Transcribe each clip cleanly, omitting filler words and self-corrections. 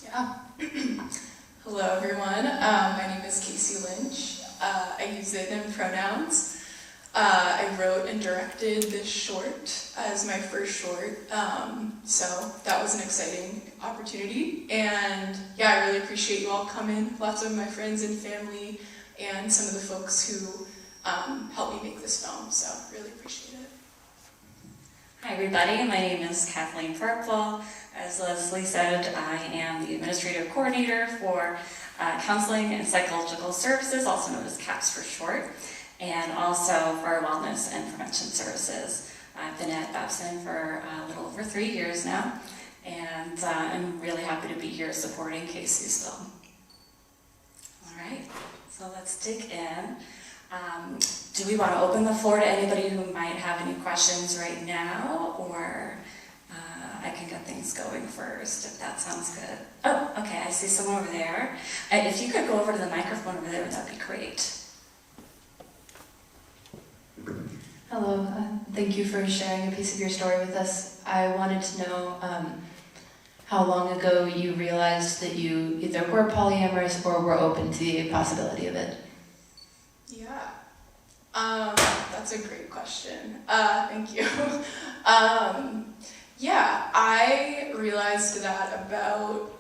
Yeah. Hello, everyone. My name is Casey Lynch. I use they, them pronouns. I wrote and directed this short as my first short, so that was an exciting opportunity. And yeah, I really appreciate you all coming. Lots of my friends and family and some of the folks who helped me make this film, so really appreciate it. Hi everybody, my name is Kathleen Purple. As Leslie said, I am the Administrative Coordinator for Counseling and Psychological Services, also known as CAPS for short, and also for Wellness and Prevention Services. I've been at Babson for a little over 3 years now, and I'm really happy to be here supporting Casey's film. All right, so let's dig in. Do we want to open the floor to anybody who might have any questions right now, or I can get things going first, if that sounds good. Oh, okay, I see someone over there. If you could go over to the microphone over there, that'd be great. Hello, thank you for sharing a piece of your story with us. I wanted to know how long ago you realized that you either were polyamorous or were open to the possibility of it. Yeah, that's a great question. Thank you. Yeah, I realized that about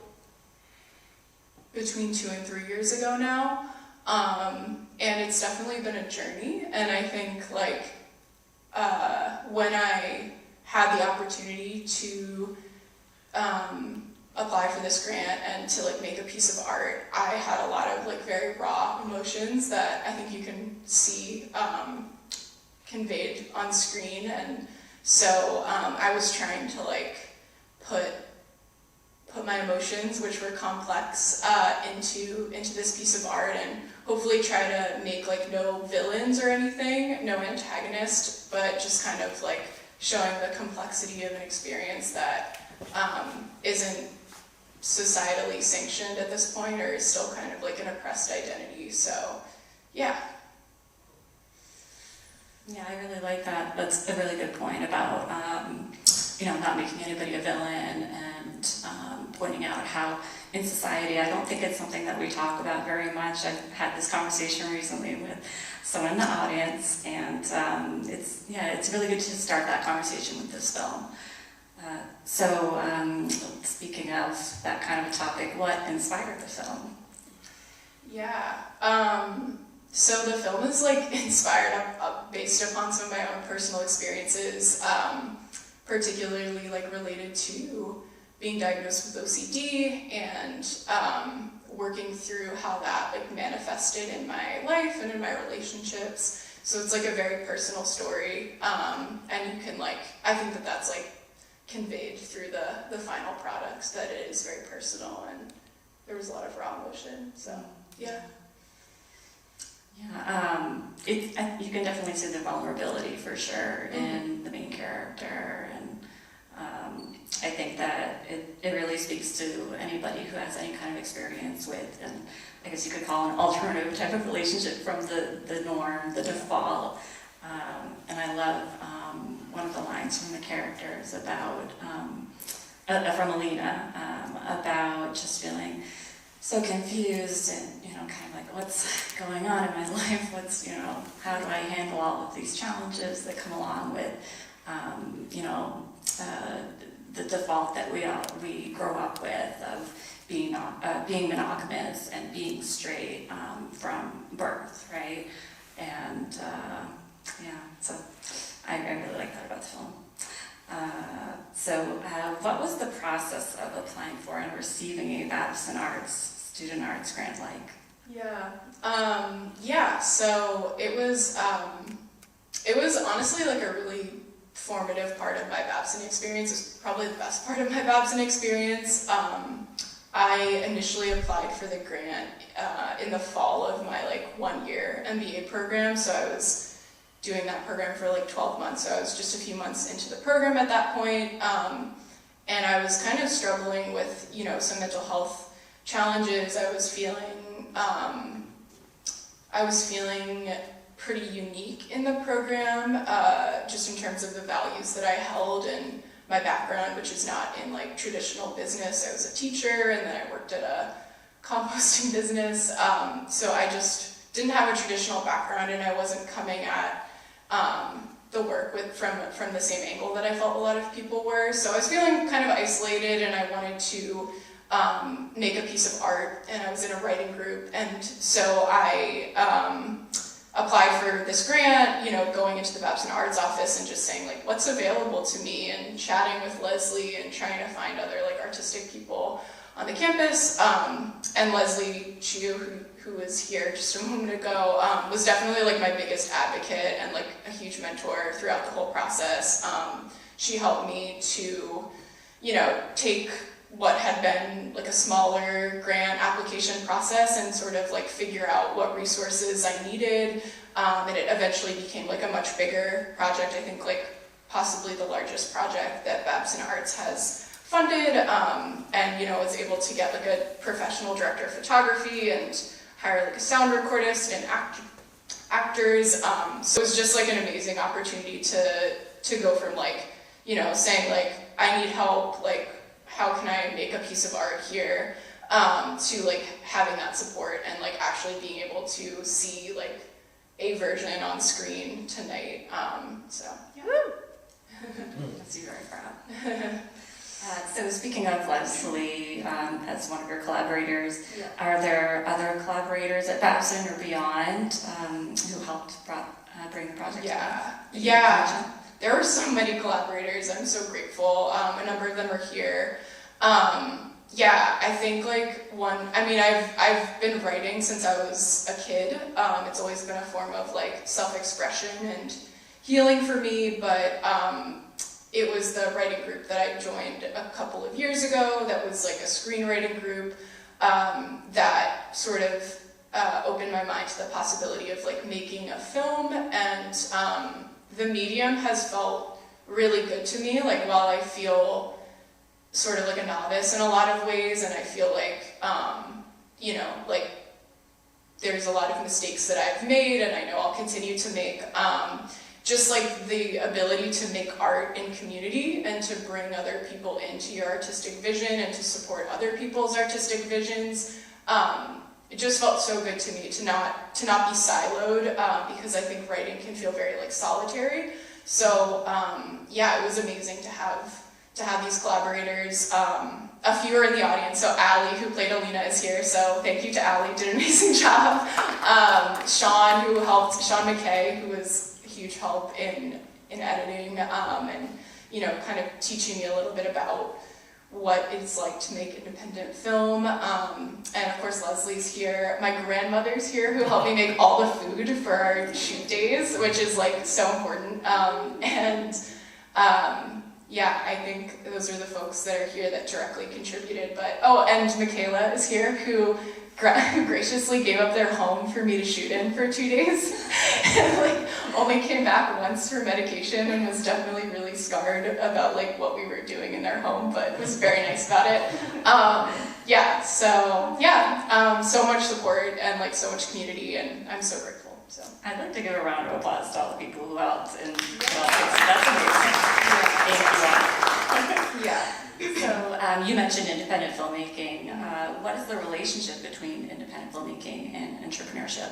between 2 and 3 years ago now, and it's definitely been a journey. And I think when I had the opportunity to apply for this grant and to make a piece of art, I had a lot of very raw emotions that I think you can see conveyed on screen. And so I was trying to put my emotions, which were complex, into this piece of art, and hopefully try to make no villains or anything, no antagonist, but just kind of showing the complexity of an experience that isn't societally sanctioned at this point, or is still kind of an oppressed identity. So yeah. Yeah, I really like that. That's a really good point about, not making anybody a villain, and pointing out how in society, I don't think it's something that we talk about very much. I've had this conversation recently with someone in the audience, and it's really good to start that conversation with this film. So speaking of that kind of a topic, what inspired the film? Yeah. So the film is inspired based upon some of my own personal experiences, particularly related to being diagnosed with OCD and working through how that manifested in my life and in my relationships. So it's a very personal story, and you can I think that that's conveyed through the final product, that it is very personal, and there was a lot of raw emotion. So yeah. Yeah, you can definitely see the vulnerability for sure in the main character, and I think that it really speaks to anybody who has any kind of experience with, and I guess you could call it an alternative type of relationship from the norm, the default. And I love one of the lines from the characters about, from Alina, about just feeling so confused and, kind of what's going on in my life? How do I handle all of these challenges that come along with, the default that we grow up with of being monogamous and being straight from birth, right? And so I really like that about the film. So what was the process of applying for and receiving a Babson Student Arts grant like? Yeah. So it was honestly a really formative part of my Babson experience. It's probably the best part of my Babson experience. I initially applied for the grant in the fall of my 1-year MBA program. So I was doing that program for 12 months. So I was just a few months into the program at that point. And I was kind of struggling with, some mental health challenges. I was feeling pretty unique in the program, just in terms of the values that I held, and my background, which is not in like traditional business. I was a teacher, and then I worked at a composting business. So I just didn't have a traditional background, and I wasn't coming at the work from the same angle that I felt a lot of people were. So I was feeling kind of isolated, and I wanted to make a piece of art, and I was in a writing group, and so I applied for this grant, you know, going into the Babson Arts office and just saying like, what's available to me, and chatting with Leslie and trying to find other like artistic people on the campus. And Leslie Chiu, who was here just a moment ago, was definitely like my biggest advocate and like a huge mentor throughout the whole process. She helped me to, you know, take what had been like a smaller grant application process and sort of like figure out what resources I needed. And it eventually became like a much bigger project. I think like possibly the largest project that Babson Arts has funded, and you know, was able to get like a professional director of photography and hire like a sound recordist and actors. So it was just like an amazing opportunity to go from like, you know, saying like, I need help, like how can I make a piece of art here, to like having that support and like actually being able to see like a version on screen tonight. So yeah. That's you very proud. So speaking of Leslie, as one of your collaborators, are there other collaborators at Babson or beyond who helped bring the project Yeah, to yeah. There were so many collaborators. I'm so grateful. A number of them are here. Yeah, I think like I've been writing since I was a kid. It's always been a form of like self-expression and healing for me, but it was the writing group that I joined a couple of years ago that was like a screenwriting group that sort of opened my mind to the possibility of like making a film, and the medium has felt really good to me. Like while I feel sort of like a novice in a lot of ways, and I feel like, you know, like there's a lot of mistakes that I've made and I know I'll continue to make, just like the ability to make art in community and to bring other people into your artistic vision and to support other people's artistic visions. It just felt so good to me to not be siloed, because I think writing can feel very like solitary. So yeah, it was amazing to have these collaborators. A few are in the audience. So Allie, who played Alina, is here. So thank you to Allie, did an amazing job. Sean, Sean McKay, who was a huge help in editing, and you know, kind of teaching me a little bit about what it's like to make independent film. And of course Leslie's here. My grandmother's here, who helped me make all the food for our shoot days, which is like so important. Yeah, I think those are the folks that are here that directly contributed. But and Michaela is here, who graciously gave up their home for me to shoot in for 2 days, and like only came back once for medication, and was definitely really scarred about like what we were doing in their home, but was very nice about it. Yeah, so yeah, so much support and like so much community, and I'm so grateful. So I'd like to give a round of applause to all the people who helped, and that's amazing. Thank you. Yeah. So you mentioned independent filmmaking. What is the relationship between independent filmmaking and entrepreneurship?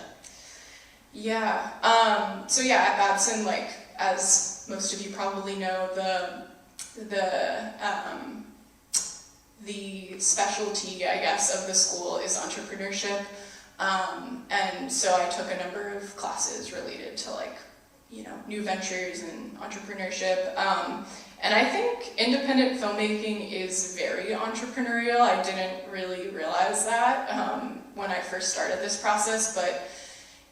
Yeah. So yeah, at Babson, like as most of you probably know, the specialty, I guess, of the school is entrepreneurship. And so I took a number of classes related to like, you know, new ventures and entrepreneurship. And I think independent filmmaking is very entrepreneurial. I didn't really realize that when I first started this process, but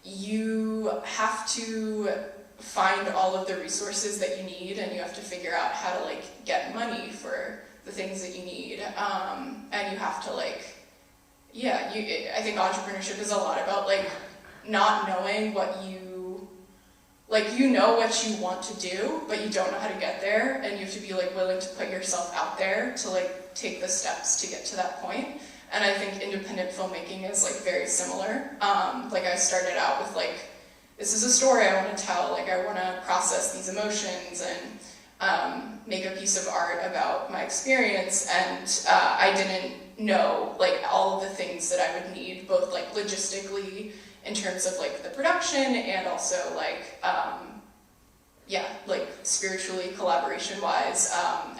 you have to find all of the resources that you need, and you have to figure out how to like get money for the things that you need. And you have to like, yeah, I think entrepreneurship is a lot about like not knowing what you know what you want to do, but you don't know how to get there, and you have to be like willing to put yourself out there to like take the steps to get to that point. And I think independent filmmaking is like very similar. Like I started out with like, this is a story I want to tell, like I want to process these emotions, and make a piece of art about my experience, and I didn't know like all of the things that I would need, both like logistically in terms of like the production and also like like spiritually, collaboration wise,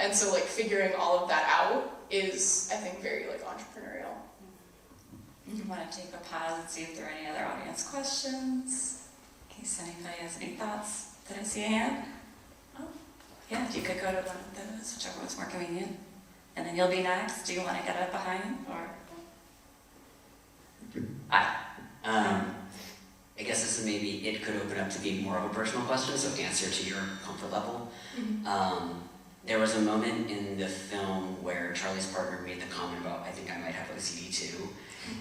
and so like figuring all of that out is, I think, very like entrepreneurial. You want to take a pause and see if there are any other audience questions, in case anybody has any thoughts. Did I see a hand? Oh, yeah, if you could go to one of those, whichever one's more convenient. And then you'll be next. Do you want to get up behind, or? I guess this is maybe, it could open up to be more of a personal question, so answer to your comfort level. There was a moment in the film where Charlie's partner made the comment about, I think I might have OCD too.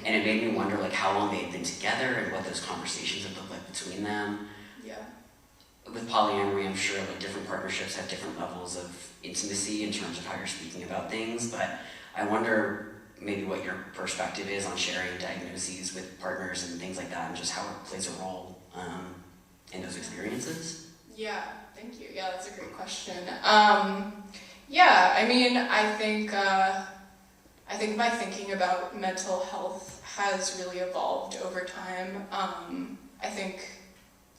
And it made me wonder like how long they'd been together and what those conversations had looked like between them. Yeah. With polyamory, I'm sure like different partnerships have different levels of intimacy in terms of how you're speaking about things, but I wonder maybe what your perspective is on sharing diagnoses with partners and things like that, and just how it plays a role in those experiences. Yeah, thank you. Yeah, that's a great question. Yeah, I mean, I think my thinking about mental health has really evolved over time. I think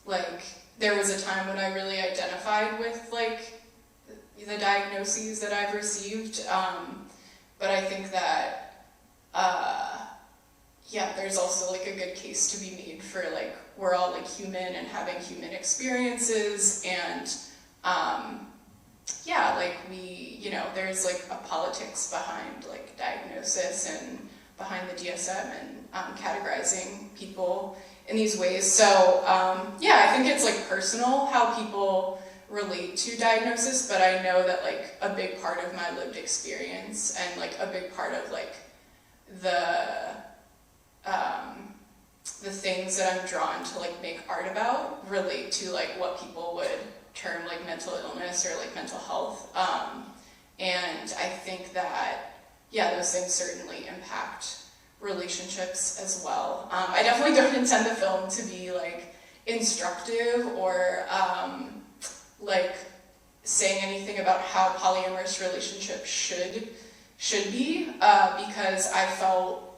like there was a time when I really identified with like the diagnoses that I've received, but I think that there's also like a good case to be made for like we're all like human and having human experiences, and like we, there's like a politics behind like diagnosis and behind the DSM and categorizing people in these ways. So I think it's like personal how people relate to diagnosis, but I know that like a big part of my lived experience and like a big part of like the things that I'm drawn to like make art about relate to like what people would term like mental illness or like mental health, and I think that those things certainly impact relationships as well. I definitely don't intend the film to be like instructive or like saying anything about how polyamorous relationships should be, because I felt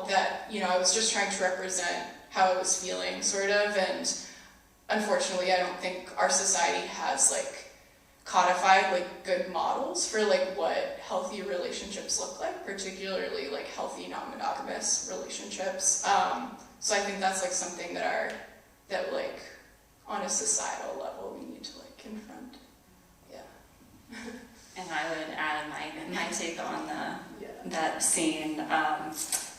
that I was just trying to represent how I was feeling, sort of, and unfortunately I don't think our society has like codified like good models for like what healthy relationships look like, particularly like healthy non-monogamous relationships. So I think that's like something that like on a societal level we need to like confront. Yeah. And I would add my take on that scene.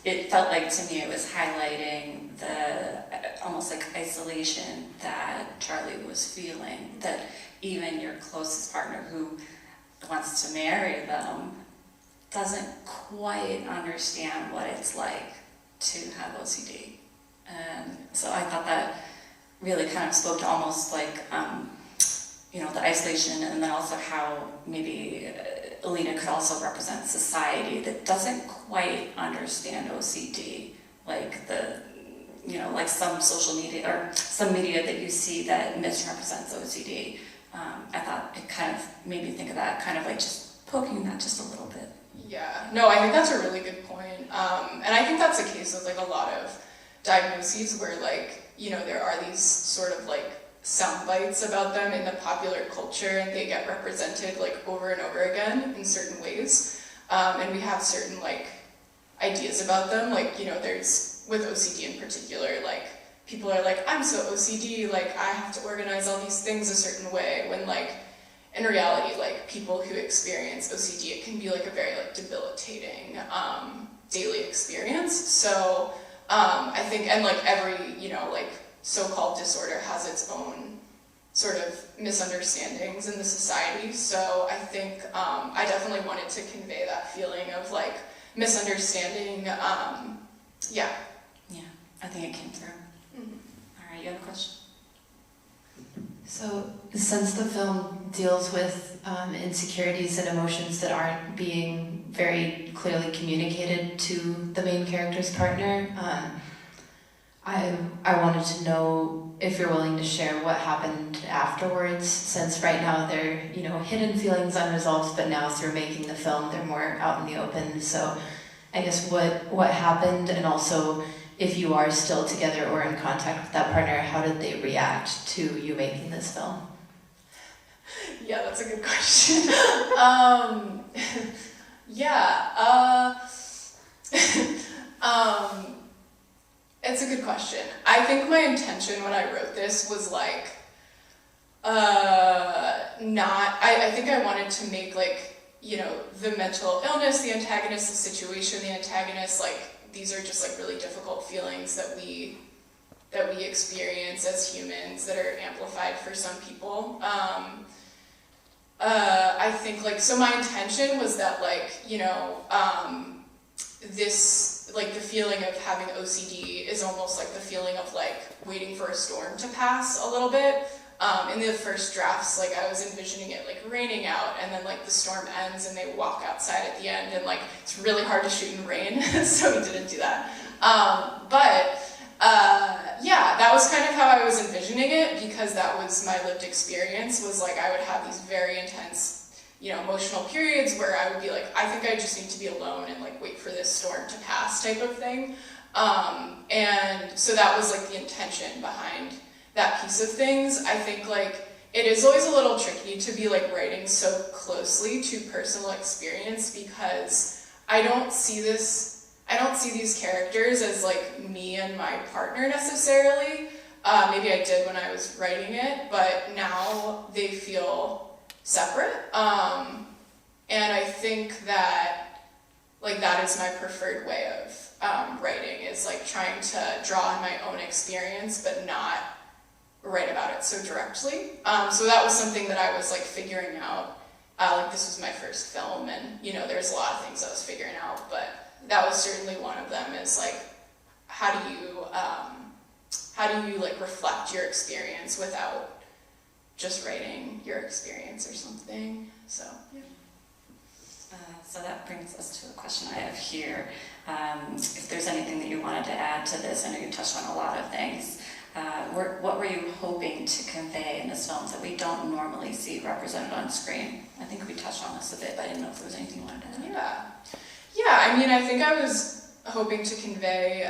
It felt like to me it was highlighting the almost like isolation that Charlie was feeling, that even your closest partner who wants to marry them doesn't quite understand what it's like to have OCD. So I thought that really kind of spoke to almost like the isolation, and then also how maybe Alina could also represent society that doesn't quite understand OCD, like like some social media or some media that you see that misrepresents OCD. I thought it kind of made me think of that, kind of like just poking that just a little bit. Yeah, no, I think that's a really good point. And I think that's the case with like a lot of diagnoses where like, there are these sort of like sound bites about them in the popular culture, and they get represented like over and over again in certain ways. And we have certain like ideas about them, like, there's, with OCD in particular, like people are like, I'm so OCD, like I have to organize all these things a certain way, when like in reality, like people who experience OCD, it can be like a very like debilitating daily experience. So I think, and like every, like so-called disorder has its own sort of misunderstandings in the society. So I think I definitely wanted to convey that feeling of like misunderstanding. Yeah, I think it came through. Mm-hmm. All right, you have a question? So, since the film deals with insecurities and emotions that aren't being very clearly communicated to the main character's partner, I wanted to know if you're willing to share what happened afterwards, since right now they're, hidden feelings unresolved, but now through making the film, they're more out in the open. So I guess what happened, and also if you are still together or in contact with that partner, how did they react to you making this film? Yeah, that's a good question. It's a good question. I think my intention when I wrote this was like, I think I wanted to make the mental illness, the antagonist, the situation, the antagonist, these are just really difficult feelings that we experience as humans that are amplified for some people. I think so my intention was that this the feeling of having OCD is almost the feeling of waiting for a storm to pass a little bit. In the first drafts, I was envisioning it raining out, and then the storm ends and they walk outside at the end, and it's really hard to shoot in rain, so we didn't do that. That was kind of how I was envisioning it, because that was my lived experience, was I would have these very intense emotional periods where I would be I think I just need to be alone and wait for this storm to pass type of thing. And so that was the intention behind that piece of things. I think it is always a little tricky to be writing so closely to personal experience, because I don't see these characters as me and my partner necessarily. Maybe I did when I was writing it, but now they feel separate. And I think that that is my preferred way of writing, is trying to draw on my own experience but not write about it so directly. So that was something that I was figuring out. This was my first film, and there's a lot of things I was figuring out, but that was certainly one of them, is how do you reflect your experience without just writing your experience or something. So yeah. So that brings us to a question I have here. If there's anything that you wanted to add to this, I know you touched on a lot of things. What were you hoping to convey in this film that we don't normally see represented on screen? I think we touched on this a bit, but I didn't know if there was anything you wanted to add. Yeah, I think I was hoping to convey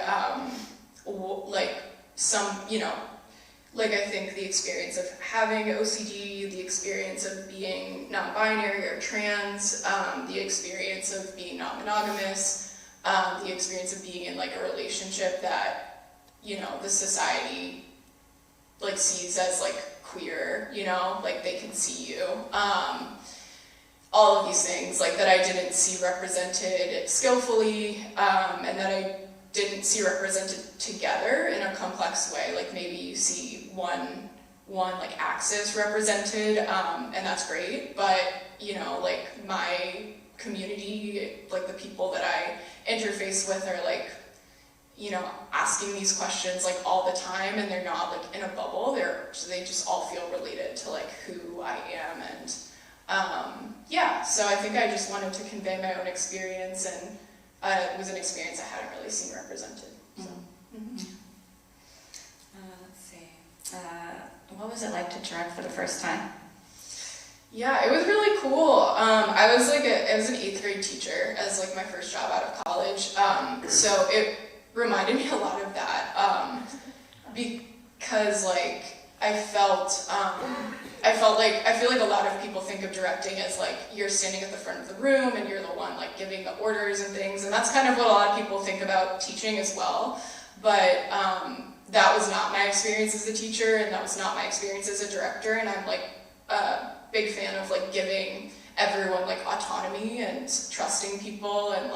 I think the experience of having OCD, the experience of being non-binary or trans, the experience of being non-monogamous, the experience of being in a relationship that, the society sees as queer, they can see you. All of these things that I didn't see represented skillfully, and that I didn't see represented together in a complex way. Maybe you see one axis represented, and that's great, but my community, the people that I interface with are asking these questions all the time, and they're not in a bubble. They just all feel related to who I am, and so I think I just wanted to convey my own experience, and it was an experience I hadn't really seen represented. So. Mm-hmm. Let's see. What was it like to direct for the first time? Yeah, it was really cool. I was I was an 8th grade teacher as my first job out of college. So it reminded me a lot of that, because I feel like a lot of people think of directing as you're standing at the front of the room and you're the one giving the orders and things, and that's kind of what a lot of people think about teaching as well. But that was not my experience as a teacher, and that was not my experience as a director. And I'm a big fan of giving everyone autonomy and trusting people, and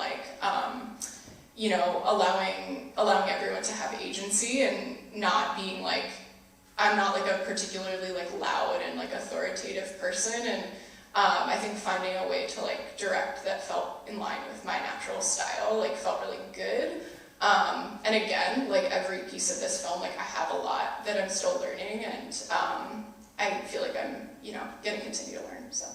allowing everyone to have agency, and not being I'm not a particularly loud and authoritative person, and I think finding a way to direct that felt in line with my natural style felt really good. And again, every piece of this film, I have a lot that I'm still learning, and I feel like I'm gonna continue to learn. So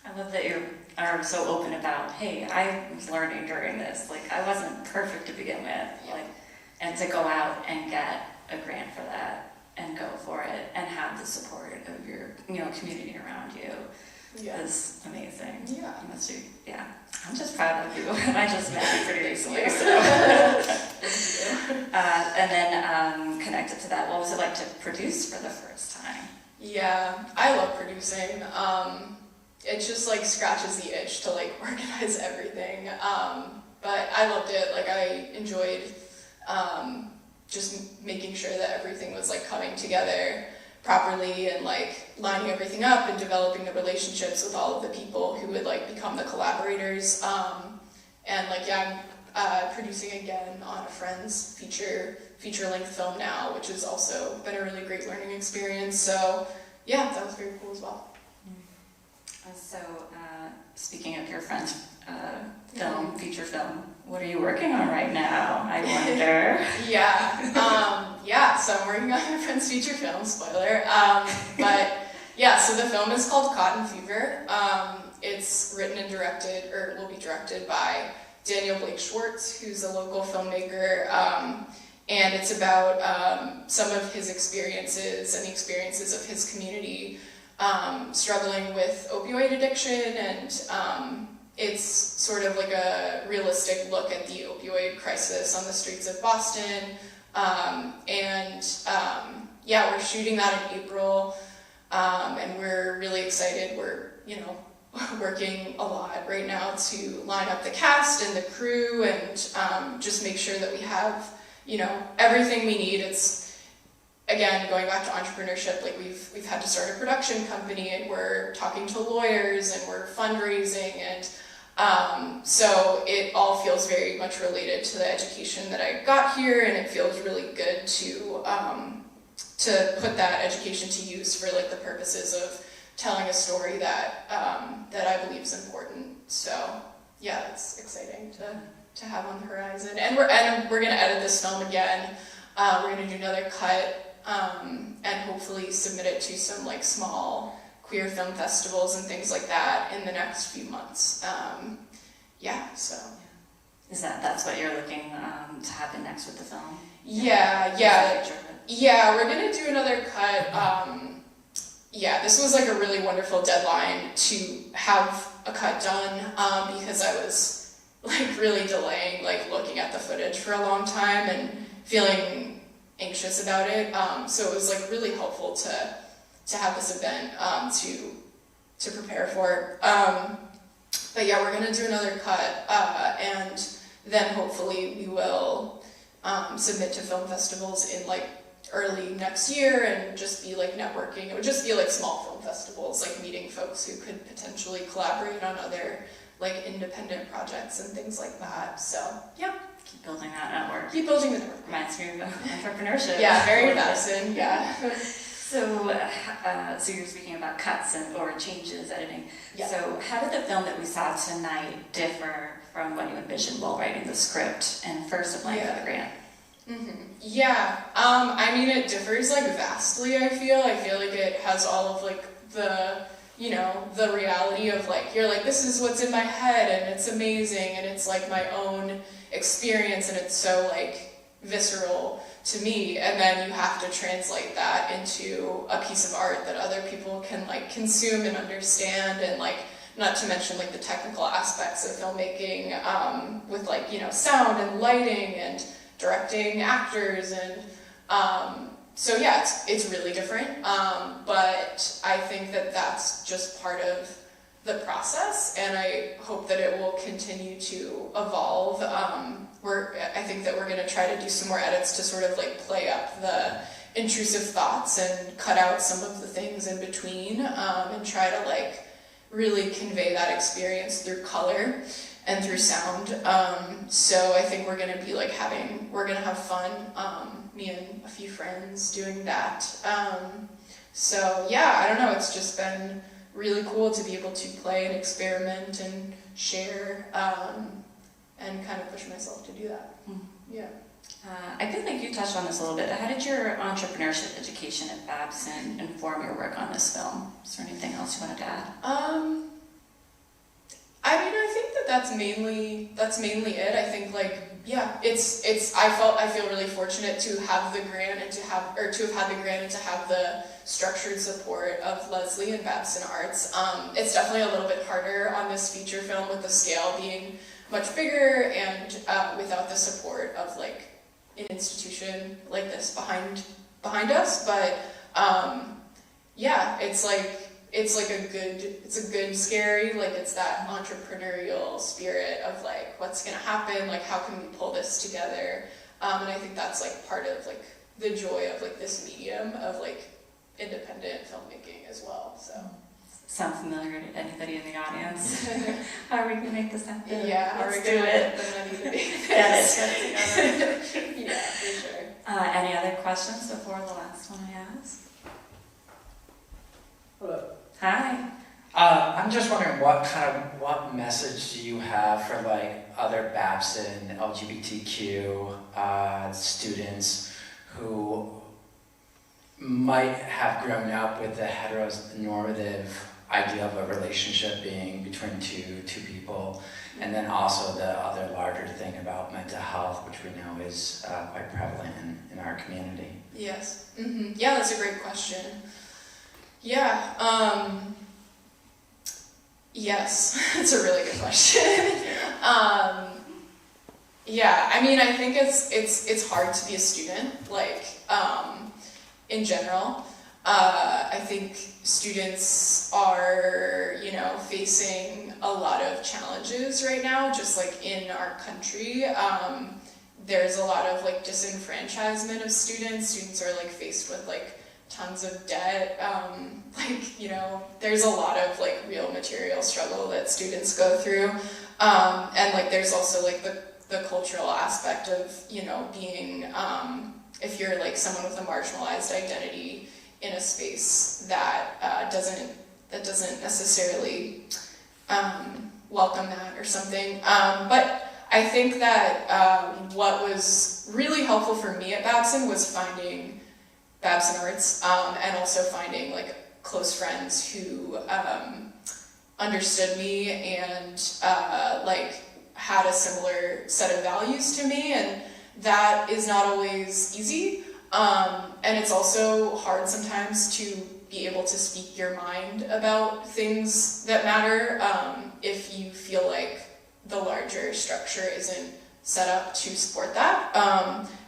I love that you are so open about, hey, I was learning during this. I wasn't perfect to begin with. and to go out and get a grant for that and go for it and have the support of your, community around you is amazing. Yeah. You must be, I'm just proud of you. I just met you pretty recently, Yeah. so. And then connected to that, what was it like to produce for the first time? Yeah, I love producing. It just like scratches the itch to like organize everything. But I loved it. Like I enjoyed just making sure that everything was like coming together properly and like lining everything up and developing the relationships with all of the people who would like become the collaborators. And like, I'm producing again on a friend's feature-length film now, which has also been a really great learning experience. So yeah, that was very cool as well. So, speaking of your friend's feature film, what are you working on right now, I wonder? So I'm working on my friend's feature film, spoiler. But yeah, so the film is called Cotton Fever. It's written and directed, or will be directed by Daniel Blake Schwartz, who's a local filmmaker. And it's about some of his experiences and the experiences of his community struggling with opioid addiction, and it's sort of like a realistic look at the opioid crisis on the streets of Boston. We're shooting that in April, and we're really excited. We're, working a lot right now to line up the cast and the crew and just make sure that we have, everything we need. It's, again, going back to entrepreneurship, like we've had to start a production company, and we're talking to lawyers, and we're fundraising, and so it all feels very much related to the education that I got here, and it feels really good to put that education to use for like the purposes of telling a story that I believe is important. So yeah, it's exciting to have on the horizon, and we're gonna edit this film again. We're gonna do another cut, and hopefully submit it to some like small queer film festivals and things like that in the next few months. Is that's what you're looking to happen next with the film? Yeah, we're gonna do another cut. This was like a really wonderful deadline to have a cut done, because I was like really delaying like looking at the footage for a long time and feeling anxious about it. So it was like really helpful to have this event to prepare for. But yeah, we're gonna do another cut, and then hopefully we will submit to film festivals in like early next year and just be like networking. It would just be like small film festivals, like meeting folks who could potentially collaborate on other like independent projects and things like that. So yeah. Keep building that network. Keep building the network. Reminds me of entrepreneurship. Yeah, very Babson, yeah. So you're speaking about cuts or changes, editing. Yeah. So how did the film that we saw tonight differ from what you envisioned while writing the script and first applying for the grant? Mm-hmm. Yeah, I mean, it differs like vastly. I feel like it has all of like the reality of like, you're like, this is what's in my head, and it's amazing, and it's like my own experience, and it's so like visceral to me, and then you have to translate that into a piece of art that other people can like consume and understand, and like, not to mention like the technical aspects of filmmaking, with like, sound and lighting and directing actors, and so yeah, it's really different, but I think that that's just part of the process, and I hope that it will continue to evolve. I think that we're going to try to do some more edits to sort of like play up the intrusive thoughts and cut out some of the things in between, and try to like really convey that experience through color and through sound. So I think we're gonna be like we're gonna have fun, me and a few friends doing that. So yeah, I don't know, it's just been really cool to be able to play and experiment and share, and kind of push myself to do that. Yeah. I feel like you touched on this a little bit. How did your entrepreneurship education at Babson inform your work on this film? Is there anything else you wanted to add? I mean, I think that's mainly it. I think like yeah, I feel really fortunate to have the grant and to have the structured support of Leslie and Babson Arts. It's definitely a little bit harder on this feature film with the scale being much bigger and without the support of like an institution like this behind us. But yeah, it's a good scary, like it's that entrepreneurial spirit of like what's gonna happen, like how can we pull this together, and I think that's like part of like the joy of like this medium of like independent filmmaking as well. So Sound familiar to anybody in the audience? How are we gonna make this happen? yeah, how are we Let's gonna do get it. the money to make Get this? it. Yeah, for sure. Any other questions before the last one I ask? Hello. Hi. I'm just wondering what message do you have for like other Babson LGBTQ students who might have grown up with the heteronormative idea of a relationship being between two people, and then also the other larger thing about mental health, which we know is quite prevalent in our community. Yes. Yeah, that's a great question. Yeah. Yes, it's a really good question. Yeah, I mean, I think it's hard to be a student, like, in general. I think students are, facing a lot of challenges right now, just like in our country. There's a lot of like disenfranchisement of students. Students are like faced with like tons of debt. There's a lot of like real material struggle that students go through. And like there's also like the cultural aspect of, being, if you're like someone with a marginalized identity in a space that doesn't necessarily welcome that or something. But I think that what was really helpful for me at Babson was finding Babson Arts, and also finding like close friends who understood me and like had a similar set of values to me, and that is not always easy. And it's also hard sometimes to be able to speak your mind about things that matter if you feel like the larger structure isn't set up to support that.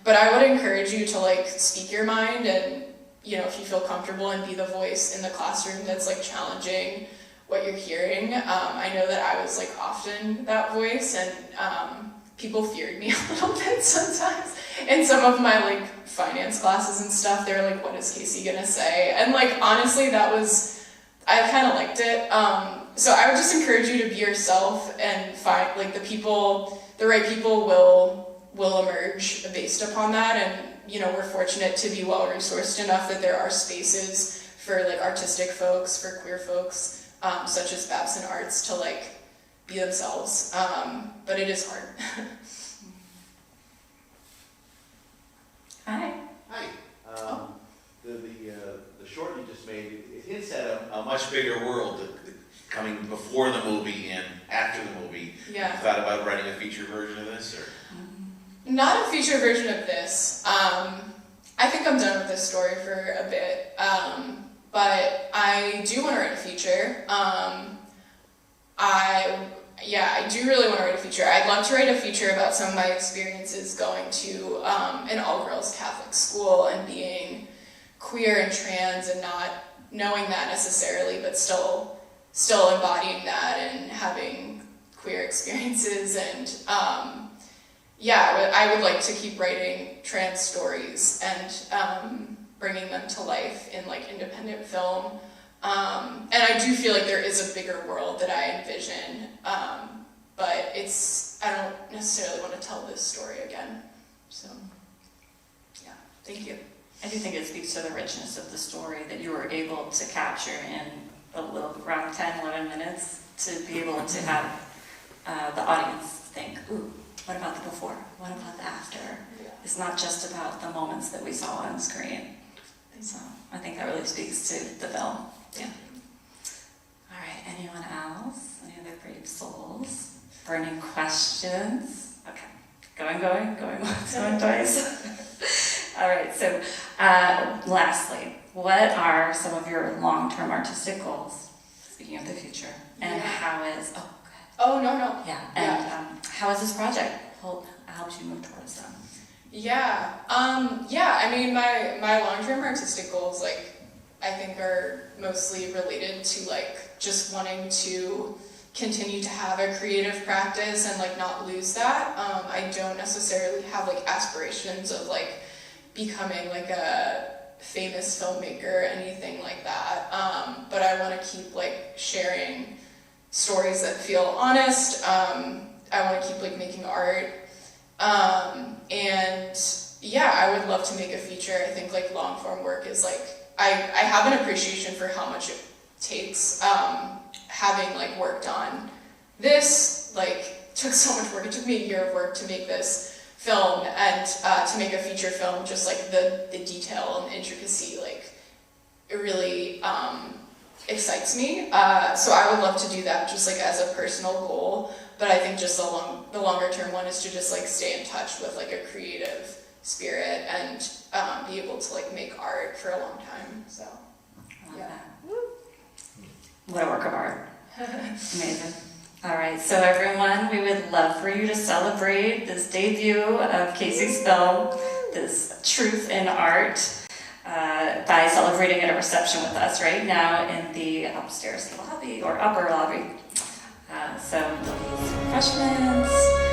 But I would encourage you to like speak your mind, and if you feel comfortable, and be the voice in the classroom that's like challenging what you're hearing. I know that I was like often that voice, and people feared me a little bit sometimes. In some of my like finance classes and stuff, they're like, what is Casey gonna say? And like honestly, I kind of liked it. So I would just encourage you to be yourself and find like the right people will emerge based upon that. And we're fortunate to be well resourced enough that there are spaces for like artistic folks, for queer folks, such as Babson Arts, to like be themselves. But it is hard. Hi. Hi. The short you just made, it hints at a much bigger world coming before the movie and after the movie. Yeah. You thought about writing a feature version of this, or? Not a feature version of this. I think I'm done with this story for a bit. But I do want to write a feature. I do really want to write a feature. I'd love to write a feature about some of my experiences going to an all-girls Catholic school and being queer and trans and not knowing that necessarily, but still embodying that and having queer experiences. And I would like to keep writing trans stories and bringing them to life in like independent film. And I do feel like there is a bigger world that I envision, but I don't necessarily want to tell this story again. So, yeah, thank you. I do think it speaks to the richness of the story that you were able to capture in around 10, 11 minutes, to be able to have the audience think, ooh, what about the before? What about the after? Yeah. It's not just about the moments that we saw on screen. So I think that really speaks to the film. Yeah. All right, anyone else? Any other brave souls? Burning questions? Okay, going once, going twice. All right, so lastly, what are some of your long-term artistic goals, speaking of the future, and Yeah. how is, oh, Oh, no. yeah, and how is this project helped you move towards them? Yeah. I mean, my long-term artistic goals, like, I think are mostly related to, like, just wanting to continue to have a creative practice and, like, not lose that. I don't necessarily have, like, aspirations of, like, becoming, like, a famous filmmaker or anything like that. But I want to keep, like, sharing stories that feel honest. I want to keep, like, making art. And yeah, I would love to make a feature. I think, like, long form work is, like, I have an appreciation for how much it takes. Having, like, worked on this, like, took so much work. It took me a year of work to make this film, and to make a feature film, just, like, the detail and intricacy, like, it really excites me. So I would love to do that just, like, as a personal goal. But I think just the longer term one is to just, like, stay in touch with, like, a creative spirit and be able to, like, make art for a long time. So I love Yeah. that. What a work of art. Amazing. All right, so everyone, we would love for you to celebrate this debut of Casey's film, this truth in art, by celebrating at a reception with us right now in the upstairs lobby or upper lobby. So there'll be some refreshments.